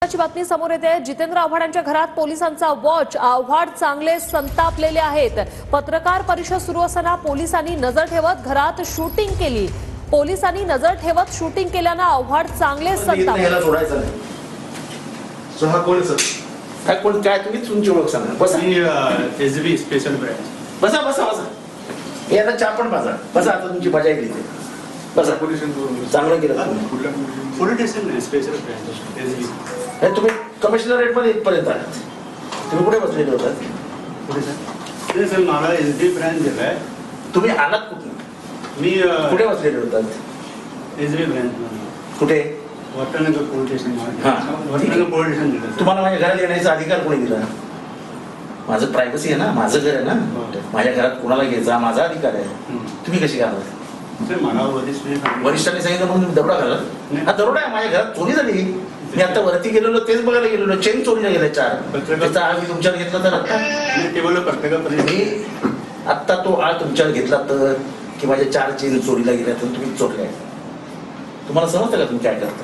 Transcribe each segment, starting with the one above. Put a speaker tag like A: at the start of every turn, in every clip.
A: महत्त्वाची बातमी समोर येते। जितेंद्र आव्हाडांच्या घरात पोलिसांचा वॉच। आव्हाड चांगले संतापलेले आहेत। पत्रकार परिषद सुरू असताना पोलिसांनी नजर ठेवत घरात शूटिंग केली। पोलिसांनी नजर ठेवत शूटिंग केल्याने आव्हाड चांगले संतापले।
B: कोण काय तुम्ही तुमची ओळख सांगा। बसा।
C: SB special branch.
B: बसा बसा बसा। याला चहा पण बसा बसा। आता तुमची मजा येईल इथे। बसा। चांगलं केलं
C: पोलीस स्टेशन नाही, स्पेशल ब्रांच एसबी।
B: हे तुम्ही कमिशनरेट मध्ये इथपर्यंत आलात। तुम्ही कुठे बसलेले होतात?
C: कुठे सर? ते सर मला एसबी ब्रांच दिलाय।
B: तुम्ही आलात कुठून?
C: मी
B: कुठे बसलेले होतात?
C: एसबी ब्रांच
B: कुठे?
C: वटनगर पोलीस स्टेशन। वटनगर पोलीस स्टेशन दिलं।
B: तुम्हाला माझ्या घरात येण्याचा अधिकार कोणी दिला? माझं प्रायव्हसी आहे ना, माझं घर आहे ना। माझ्या घरात कोणाला घ्यायचा माझा अधिकार आहे। तुम्ही कशी घालत?
C: सर मला
B: वरिष्ठांनी सांगितलं म्हणून तुम्ही दरोडा घालत? हा दरोडा आहे। माझ्या घरात चोरी झाली। मी आता वरती गेलेलो तेच बघायला गेलेलो। चेन चोरीला गेलाय 4। त्याचा आळ मी तुमच्यावर घेतला तर आता मी आत्ता तो आळ तुमच्यावर घेतला तर की माझ्या 4 चेन चोरीला गेल्या तर तुम्ही चोरल्या। तुम्हाला समजतं का तुम्ही काय करता?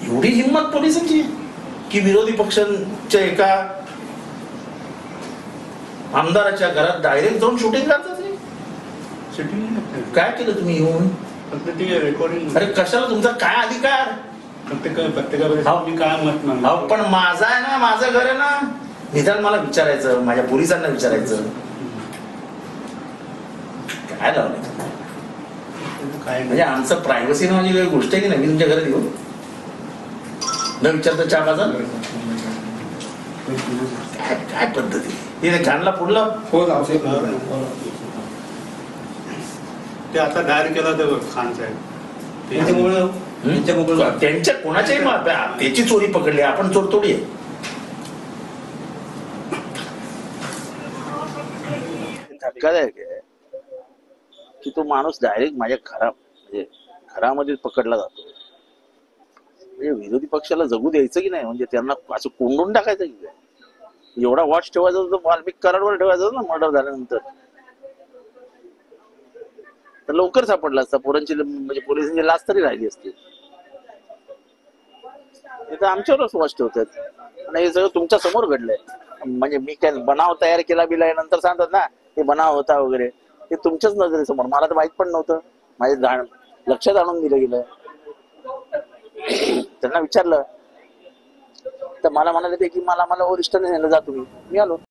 B: एवढी हिंमत पोलिसांची की विरोधी पक्षांच्या एका आमदाराच्या घरात डायरेक्ट जाऊन शूटिंग करतात? काय केलं तुम्ही येऊन?
C: रेकॉर्डिंग।
B: अरे कशाला? तुमचा काय अधिकार? पण माझा आहे ना, माझं घर आहे ना। निदान मला विचारायचं, माझ्या पोलिसांना विचारायचं। काय लावलं म्हणजे आमचं प्रायव्हसी नावाची काही गोष्ट आहे की नाही? मी तुमच्या घरात येऊ न विचारता चहा माझा? काय पद्धती? तिने कानला पुढलं
C: ते आता डायर केला तर खान साहेब
B: त्यांच्या कोणाच्याही त्याची चोरी पकडली। आपण चोर थोडी आहे।
D: धक्कादायक आहे की तो माणूस डायरेक्ट माझ्या म्हणजे घरामध्ये पकडला जातो। म्हणजे विरोधी पक्षाला जगू द्यायचं की नाही? म्हणजे त्यांना असं कोंडून टाकायचं की काय? एवढा वॉच ठेवायचा तर वाल्मिक कराडवर ठेवायचा ना मर्डर झाल्यानंतर। तर लवकर सापडला असता। पोरांची म्हणजे पोलिसांची लाच तरी राहिली असती। तर आमच्यावरच वॉच ठेवतात आणि हे सगळं तुमच्या समोर घडलंय। म्हणजे मी काय बनाव तयार केला बिलाय नंतर सांगतात ना हे बनाव होता वगैरे, ते तुमच्याच नजरेसमोर। मला तर माहित पण नव्हतं। माझ्या लक्षात आणून दिलं गेलं। त्यांना विचारलं तर मला म्हणाले ते की मला वरिष्ठांनी नेलं जा तुम्ही। मी आलो।